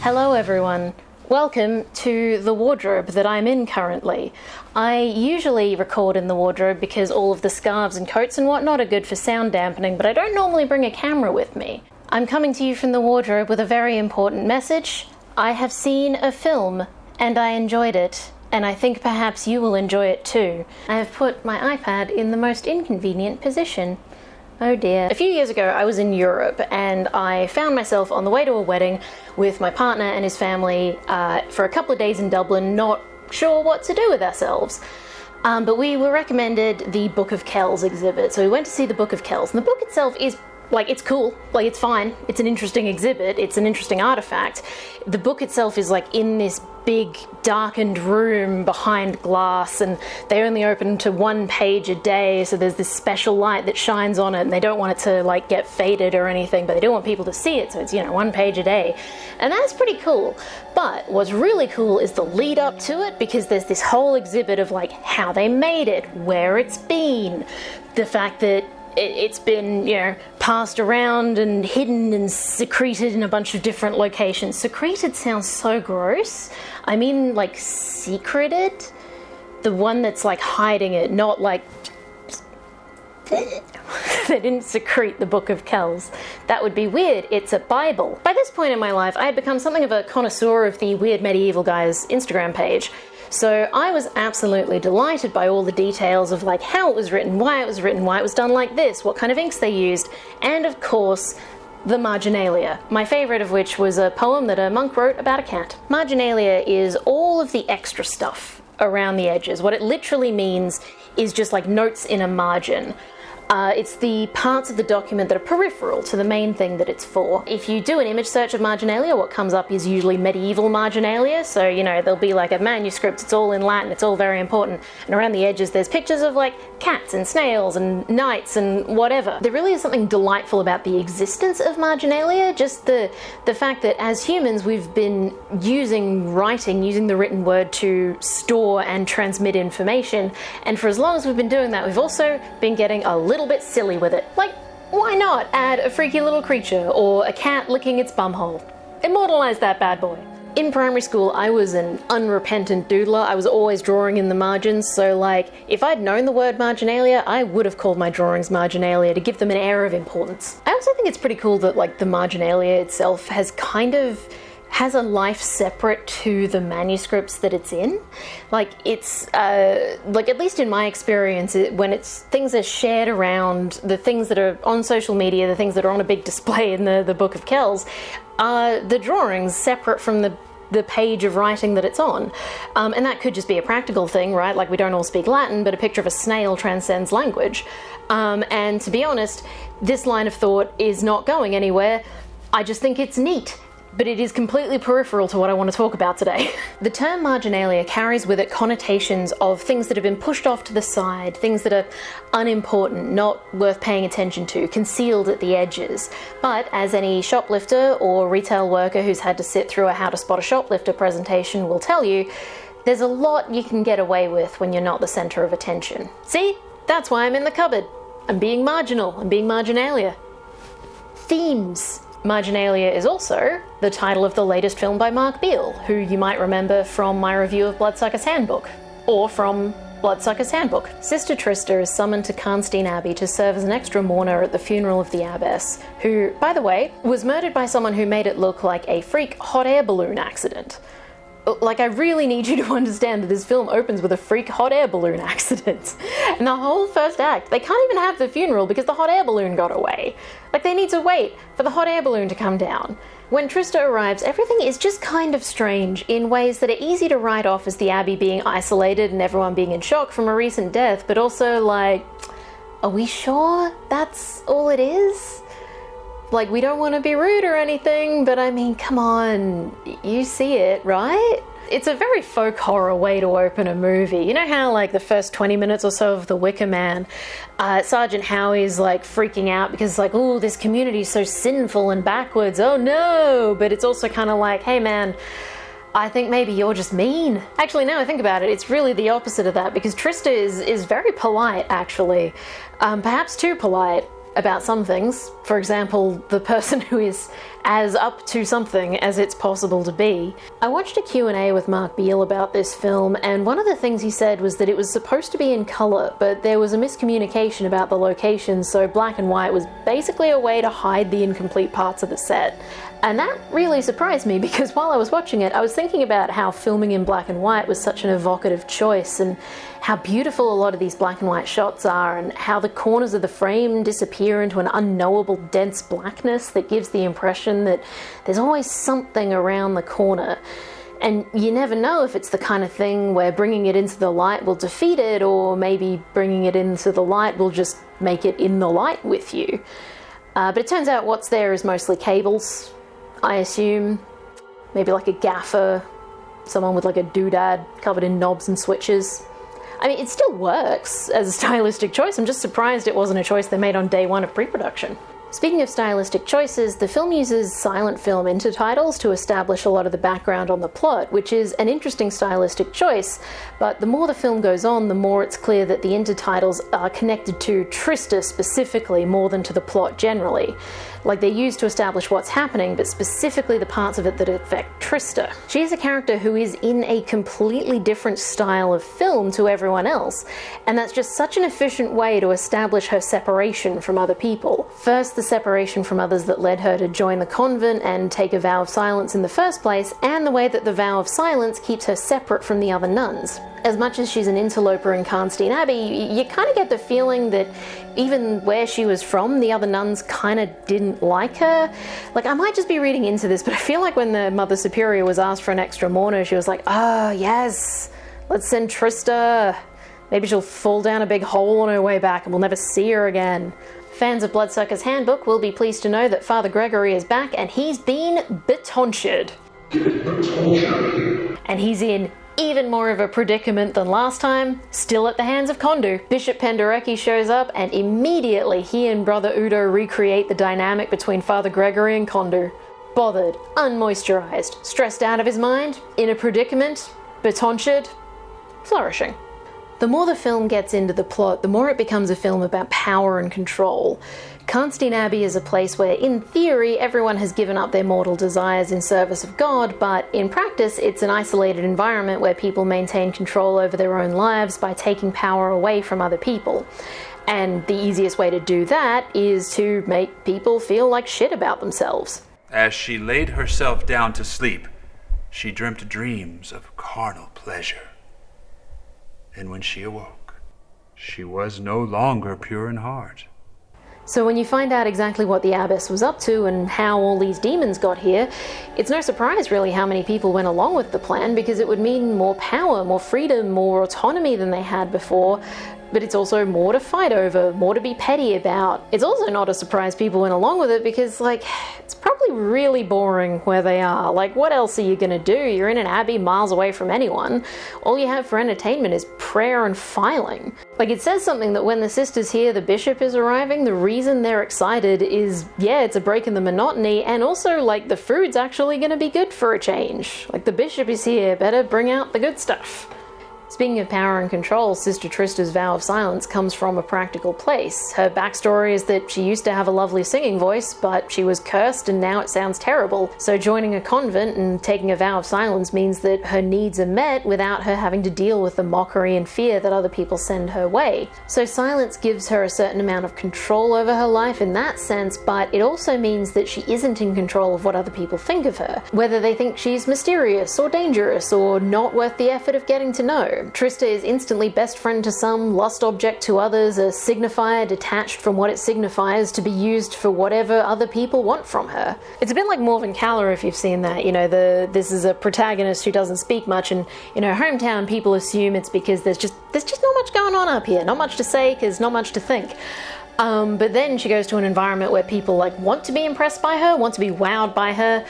Hello everyone. Welcome to the wardrobe that I'm in currently. I usually record in the wardrobe because all of the scarves and coats and whatnot are good for sound dampening, but I don't normally bring a camera with me. I'm coming to you from the wardrobe with a very important message. I have seen a film and I enjoyed it, and I think perhaps you will enjoy it too. I have put my iPad in the most inconvenient position. Oh dear. A few years ago I was in Europe and I found myself on the way to a wedding with my partner and his family for a couple of days in Dublin, not sure what to do with ourselves. But we were recommended the Book of Kells exhibit, so we went to see the Book of Kells. And the book itself is, it's cool, it's fine, it's an interesting exhibit, it's an interesting artifact. The book itself is in this big darkened room behind glass, and they only open to one page a day, so there's this special light that shines on it, and they don't want it to get faded or anything, but they do want people to see it, so it's one page a day, and that's pretty cool. But what's really cool is the lead up to it, because there's this whole exhibit of how they made it, where it's been, the fact that it's been, passed around and hidden and secreted in a bunch of different locations. Secreted sounds so gross. I mean, secreted? The one that's hiding it, not they didn't secrete the Book of Kells. That would be weird. It's a Bible. By this point in my life, I had become something of a connoisseur of the Weird Medieval Guys Instagram page. So I was absolutely delighted by all the details of how it was written, why it was done like this, what kind of inks they used, and of course, the Marginalia, my favourite of which was a poem that a monk wrote about a cat. Marginalia is all of the extra stuff around the edges. What it literally means is just notes in a margin. It's the parts of the document that are peripheral to the main thing that it's for. If you do an image search of Marginalia, what comes up is usually medieval Marginalia, so there'll be a manuscript, it's all in Latin, it's all very important, and around the edges there's pictures of cats and snails and knights and whatever. There really is something delightful about the existence of Marginalia, just the fact that as humans we've been using writing, using the written word to store and transmit information, and for as long as we've been doing that, we've also been getting a little bit silly with it. Why not add a freaky little creature or a cat licking its bumhole? Immortalize that bad boy. In primary school, I was an unrepentant doodler. I was always drawing in the margins, so if I'd known the word marginalia, I would have called my drawings marginalia to give them an air of importance. I also think it's pretty cool that the marginalia itself has a life separate to the manuscripts that it's in. It's at least in my experience, when things are shared around, the things that are on social media, the things that are on a big display in the Book of Kells, the drawings separate from the page of writing that it's on. And that could just be a practical thing, right? We don't all speak Latin, but a picture of a snail transcends language. And to be honest, this line of thought is not going anywhere. I just think it's neat, but it is completely peripheral to what I want to talk about today. The term marginalia carries with it connotations of things that have been pushed off to the side, things that are unimportant, not worth paying attention to, concealed at the edges. But as any shoplifter or retail worker who's had to sit through a How to Spot a Shoplifter presentation will tell you, there's a lot you can get away with when you're not the center of attention. See? That's why I'm in the cupboard. I'm being marginal. I'm being marginalia. Themes. Marginalia is also the title of the latest film by Mark Beale, who you might remember from my review of Bloodsucker's Handbook, or from Bloodsucker's Handbook. Sister Trista is summoned to Karnstein Abbey to serve as an extra mourner at the funeral of the abbess, who, by the way, was murdered by someone who made it look like a freak hot air balloon accident. I really need you to understand that this film opens with a freak hot air balloon accident. And the whole first act, they can't even have the funeral because the hot air balloon got away. They need to wait for the hot air balloon to come down. When Trista arrives, everything is just kind of strange in ways that are easy to write off as the Abbey being isolated and everyone being in shock from a recent death, but also are we sure that's all it is? We don't want to be rude or anything, but I mean, come on, you see it, right? It's a very folk horror way to open a movie. You know how, the first 20 minutes or so of The Wicker Man, Sergeant Howie's, freaking out because, oh, this community is so sinful and backwards, oh no! But it's also kind of hey man, I think maybe you're just mean. Actually, now I think about it, it's really the opposite of that, because Trista is very polite, actually. Perhaps too polite. about some things. For example, the person who is as up to something as it's possible to be. I watched a Q&A with Mark Beale about this film, and one of the things he said was that it was supposed to be in colour, but there was a miscommunication about the location, so black and white was basically a way to hide the incomplete parts of the set. And that really surprised me, because while I was watching it, I was thinking about how filming in black and white was such an evocative choice, and how beautiful a lot of these black and white shots are, and how the corners of the frame disappear into an unknowable dense blackness that gives the impression that there's always something around the corner. And you never know if it's the kind of thing where bringing it into the light will defeat it, or maybe bringing it into the light will just make it in the light with you. But it turns out what's there is mostly cables, I assume. Maybe like a gaffer, someone with like a doodad covered in knobs and switches. I mean, it still works as a stylistic choice. I'm just surprised it wasn't a choice they made on day one of pre-production. Speaking of stylistic choices, the film uses silent film intertitles to establish a lot of the background on the plot, which is an interesting stylistic choice, but the more the film goes on, the more it's clear that the intertitles are connected to Trista specifically more than to the plot generally. Like, they're used to establish what's happening, but specifically the parts of it that affect Trista. She is a character who is in a completely different style of film to everyone else, and that's just such an efficient way to establish her separation from other people. First, the separation from others that led her to join the convent and take a vow of silence in the first place, and the way that the vow of silence keeps her separate from the other nuns. As much as she's an interloper in Karnstein Abbey, you kind of get the feeling that even where she was from, the other nuns kind of didn't like her. Like, I might just be reading into this, but I feel like when the Mother Superior was asked for an extra mourner, she was like, "Oh, yes, let's send Trista. Maybe she'll fall down a big hole on her way back and we'll never see her again." Fans of Bloodsucker's Handbook will be pleased to know that Father Gregory is back, and he's been betontured. And he's in even more of a predicament than last time, still at the hands of Kondu. Bishop Penderecki shows up, and immediately he and Brother Udo recreate the dynamic between Father Gregory and Kondu. Bothered, unmoisturized, stressed out of his mind, in a predicament, betontured, flourishing. The more the film gets into the plot, the more it becomes a film about power and control. Karnstein Abbey is a place where, in theory, everyone has given up their mortal desires in service of God, but in practice, it's an isolated environment where people maintain control over their own lives by taking power away from other people. And the easiest way to do that is to make people feel like shit about themselves. As she laid herself down to sleep, she dreamt dreams of carnal pleasure. And when she awoke, she was no longer pure in heart. So when you find out exactly what the abbess was up to and how all these demons got here, it's no surprise really how many people went along with the plan, because it would mean more power, more freedom, more autonomy than they had before. But it's also more to fight over, more to be petty about. It's also not a surprise people went along with it, because, like, it's probably really boring where they are. Like, what else are you gonna do? You're in an abbey miles away from anyone. All you have for entertainment is prayer and filing. Like, it says something that when the sisters hear the bishop is arriving, the reason they're excited is, yeah, it's a break in the monotony, and also, like, the food's actually gonna be good for a change. Like, the bishop is here, better bring out the good stuff. Speaking of power and control, Sister Trista's vow of silence comes from a practical place. Her backstory is that she used to have a lovely singing voice, but she was cursed and now it sounds terrible. So joining a convent and taking a vow of silence means that her needs are met without her having to deal with the mockery and fear that other people send her way. So silence gives her a certain amount of control over her life in that sense, but it also means that she isn't in control of what other people think of her. Whether they think she's mysterious or dangerous or not worth the effort of getting to know. Trista is instantly best friend to some, lust object to others, a signifier detached from what it signifies to be used for whatever other people want from her. It's a bit like Morven Caller, if you've seen that. You know, this is a protagonist who doesn't speak much, and in her hometown people assume it's because there's just not much going on up here, not much to say because not much to think. But then she goes to an environment where people like want to be impressed by her, want to be wowed by her,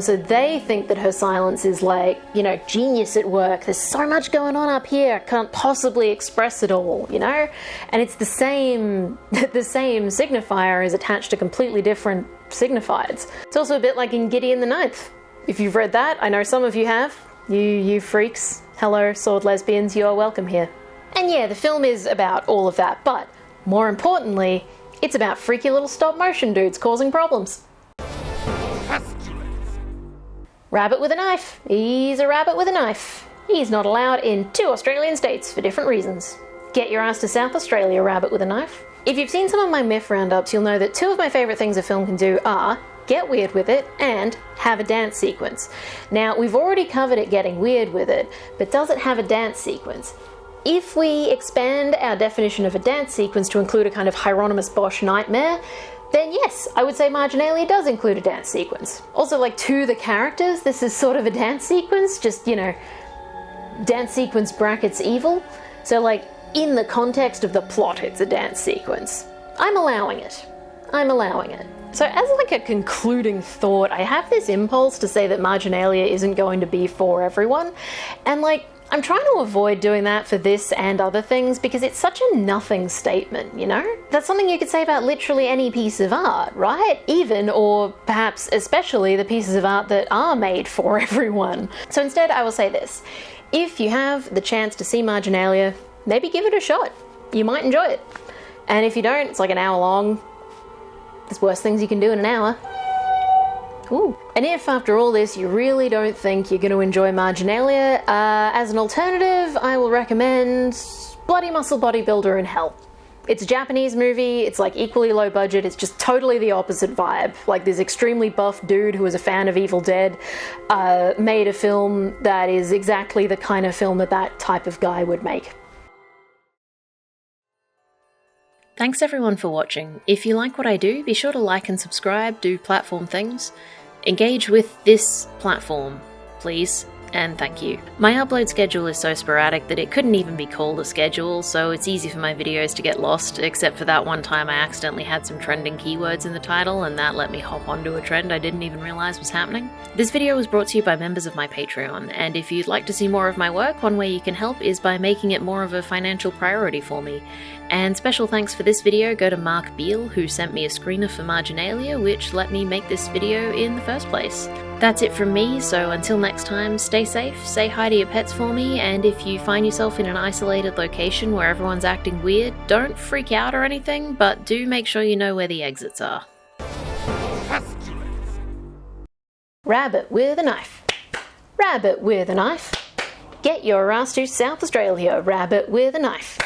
so they think that her silence is like, you know, genius at work. There's so much going on up here, I can't possibly express it all, you know? And it's the same signifier is attached to completely different signifieds. It's also a bit like in Gideon the Ninth. If you've read that, I know some of you have. You freaks. Hello, sword lesbians, you are welcome here. And yeah, the film is about all of that, but more importantly, it's about freaky little stop-motion dudes causing problems. Rabbit with a knife. He's a rabbit with a knife. He's not allowed in 2 Australian states for different reasons. Get your ass to South Australia, rabbit with a knife. If you've seen some of my myth roundups, you'll know that 2 of my favourite things a film can do are get weird with it and have a dance sequence. Now, we've already covered it getting weird with it, but does it have a dance sequence? If we expand our definition of a dance sequence to include a kind of Hieronymus Bosch nightmare, then yes, I would say Marginalia does include a dance sequence. Also, like, to the characters, this is sort of a dance sequence, just, you know, dance sequence brackets evil. So, like, in the context of the plot, it's a dance sequence. I'm allowing it. I'm allowing it. So as like a concluding thought, I have this impulse to say that Marginalia isn't going to be for everyone. And like, I'm trying to avoid doing that for this and other things because it's such a nothing statement, you know? That's something you could say about literally any piece of art, right? Even, or perhaps especially, the pieces of art that are made for everyone. So instead, I will say this. If you have the chance to see Marginalia, maybe give it a shot. You might enjoy it. And if you don't, it's like an hour long. There's worse things you can do in an hour. Ooh. And if, after all this, you really don't think you're going to enjoy Marginalia, as an alternative, I will recommend Bloody Muscle Bodybuilder in Hell. It's a Japanese movie, it's like equally low budget, it's just totally the opposite vibe. Like this extremely buff dude who was a fan of Evil Dead made a film that is exactly the kind of film that that type of guy would make. Thanks everyone for watching. If you like what I do, be sure to like and subscribe, do platform things. Engage with this platform, please, and thank you. My upload schedule is so sporadic that it couldn't even be called a schedule, so it's easy for my videos to get lost, except for that one time I accidentally had some trending keywords in the title, and that let me hop onto a trend I didn't even realize was happening. This video was brought to you by members of my Patreon, and if you'd like to see more of my work, one way you can help is by making it more of a financial priority for me. And special thanks for this video go to Mark Beale, who sent me a screener for Marginalia, which let me make this video in the first place. That's it from me, so until next time, stay safe, say hi to your pets for me, and if you find yourself in an isolated location where everyone's acting weird, don't freak out or anything, but do make sure you know where the exits are. Rabbit with a knife. Rabbit with a knife. Get your ass to South Australia, rabbit with a knife.